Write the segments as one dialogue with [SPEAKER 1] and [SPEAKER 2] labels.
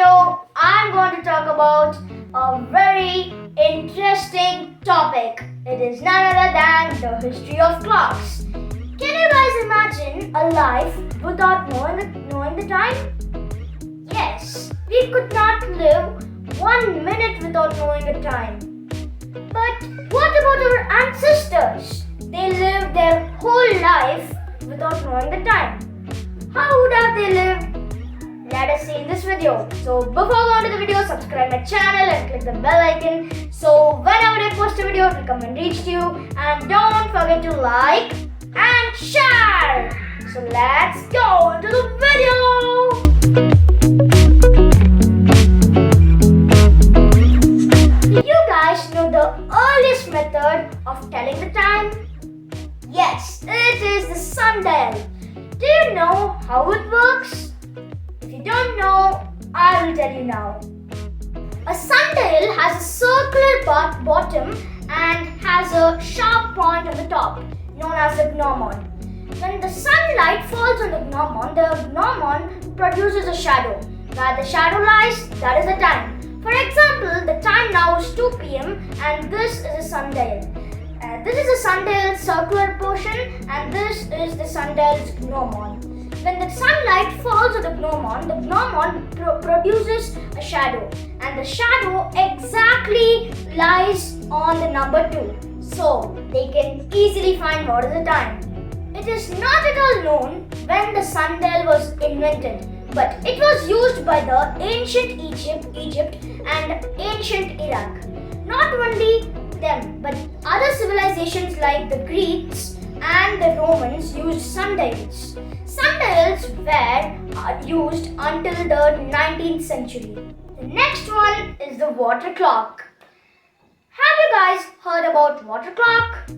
[SPEAKER 1] video, I'm going to talk about a very interesting topic. It is none other than the history of clocks. Can you guys imagine a life without knowing the time? Yes, we could not live 1 minute without knowing the time. But what about our ancestors? They lived their whole life without knowing the time. How would have they lived? Let us see in this video. So before going to the video, subscribe my channel and click the bell icon so whenever I post a video it will come and reach to you. And don't forget to like and share. So let's go into the video. Do you guys know the earliest method of telling the time? Yes, it is the sundial. Do you know how it works? If you don't know, I will tell you now. A sundial has a circular bottom and has a sharp point on the top, known as the gnomon. When the sunlight falls on the gnomon produces a shadow. Where the shadow lies, that is the time. For example, the time now is 2 p.m. and this is a sundial. This is the sundial's circular portion and this is the sundial's gnomon. When the sunlight falls on the gnomon produces a shadow and the shadow exactly lies on the number 2. So they can easily find what is the time. It is not at all known when the sundial was invented, but it was used by the ancient Egypt and ancient Iraq. Not only them, but other civilizations like the Greeks and the Romans used sundials. Sundials were used until the 19th century. The next one is the water clock. Have you guys heard about water clock?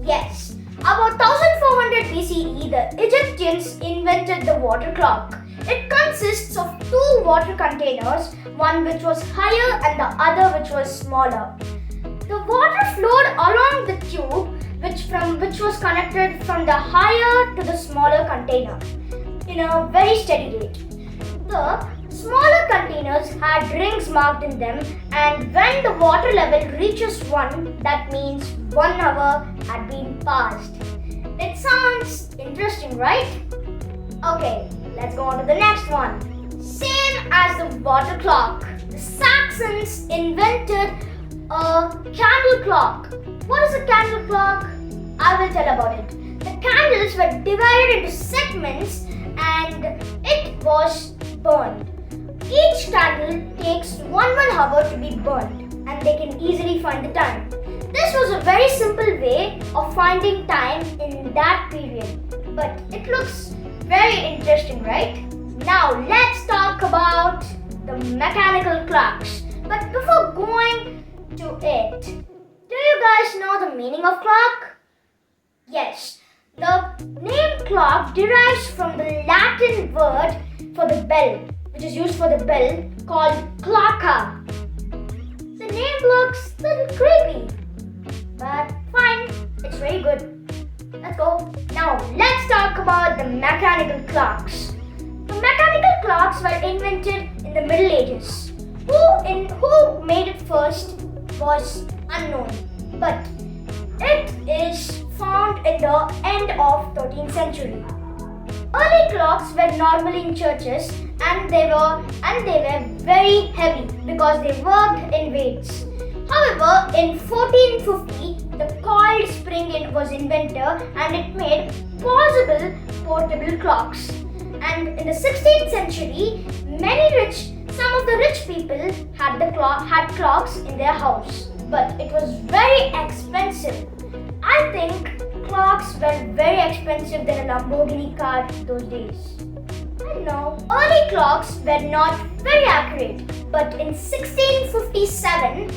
[SPEAKER 1] Yes. About 1400 BCE, the Egyptians invented the water clock. It consists of 2 water containers, one which was higher and the other which was smaller. The water flowed along the tube which was connected from the higher to the smaller container in a very steady rate. The smaller containers had rings marked in them, and when the water level reaches 1, that means 1 hour had been passed. It sounds interesting, right? Okay, let's go on to the next one. Same as the water clock, the Saxons invented a candle clock. What is a candle clock? I will tell about it. The candles were divided into segments and it was burned. Each candle takes 1 hour to be burned and they can easily find the time. This was a very simple way of finding time in that period. But it looks very interesting, right? Now let's talk about the mechanical clocks. But before going to it, do you guys know the meaning of clock? Yes, the name clock derives from the Latin word for the bell, which is used for the bell, called clocca. The name looks a little creepy, but fine, it's very good. Let's go. Now let's talk about the mechanical clocks. The mechanical clocks were invented in the Middle Ages. Who made it first was unknown, but it is found in the end of 13th century. Early clocks were normally in churches and they were very heavy because they worked in weights. However, in 1450, the coiled spring was invented and it made possible portable clocks. And in the 16th century, some of the rich people had clocks in their house, but it was very expensive. I think clocks were very expensive than a Lamborghini car those days. I know. Early clocks were not very accurate, but in 1657,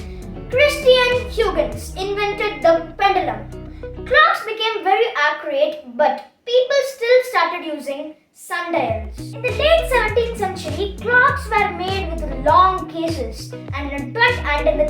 [SPEAKER 1] Christian Huygens invented the pendulum. Clocks became very accurate, but people still started using sundials. In the late 17th century, clocks were made with long cases, and in the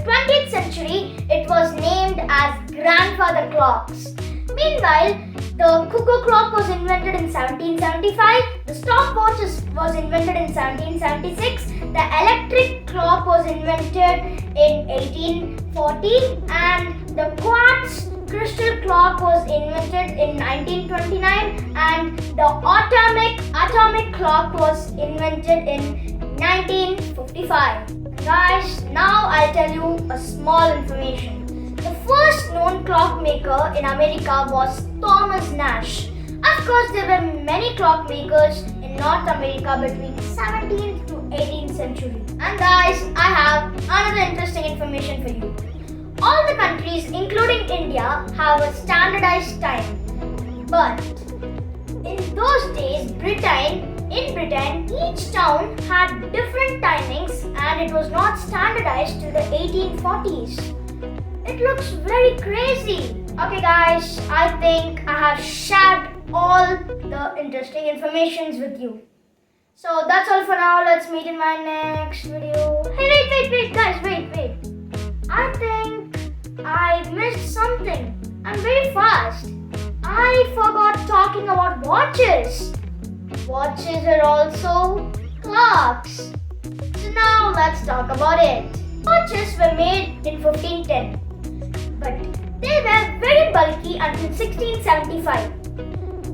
[SPEAKER 1] 20th century, it was named as grandfather clocks. Meanwhile, the cuckoo clock was invented in 1775, the stopwatch was invented in 1776. The electric clock was invented in 1840, and the quartz crystal clock was invented in 1929, and the atomic clock was invented in 1955. Guys, now I'll tell you a small information. The first known clockmaker in America was Thomas Nash. Of course, there were many clockmakers in North America between 17th to 18th century. And guys, I have another interesting information for you. All the countries, including India, have a standardized time. But in those days, in Britain, each town had different timings and it was not standardized till the 1840s. It looks very crazy. Okay guys, I think I have shared all the interesting informations with you. So that's all for now. Let's meet in my next video. Hey, wait guys, wait. I think I missed something. I'm very fast. I forgot talking about watches. Watches are also clocks. So now let's talk about it. Watches were made in 1510, but they were very bulky until 1675.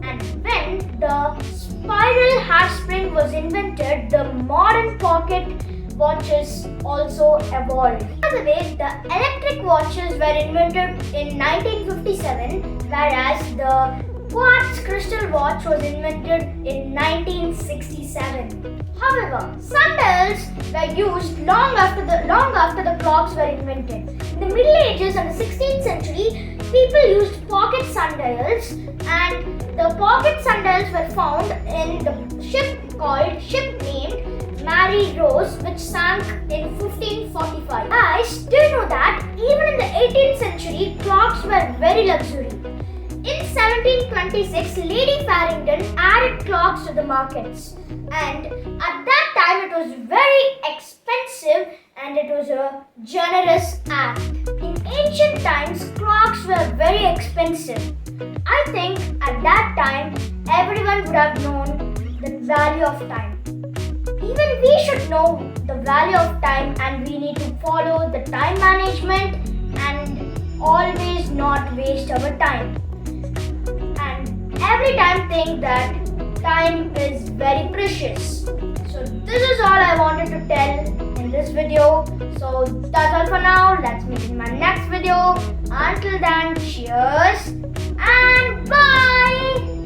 [SPEAKER 1] And when the spiral hairspring was invented, the modern pocket watches also evolved. By the way, the electric watches were invented in 1957, whereas the quartz crystal watch was invented in 1967. However, sundials were used long after the clocks were invented. In the Middle Ages and the 16th century, people used pocket sundials, and the pocket sundials were found in the ship named Mary Rose, which sank in 1545. Guys, do you know that even in the 18th century, clocks were very luxury? In 1726, Lady Farrington added clocks to the markets, and at that time it was very expensive and it was a generous act. In ancient times, clocks were very expensive. I think at that time everyone would have known the value of time. Even we should know the value of time, and we need to follow the time management and always not waste our time. Every time think that time is very precious. So this is all I wanted to tell in this video. So that's all for now. Let's meet in my next video. Until then, cheers and bye.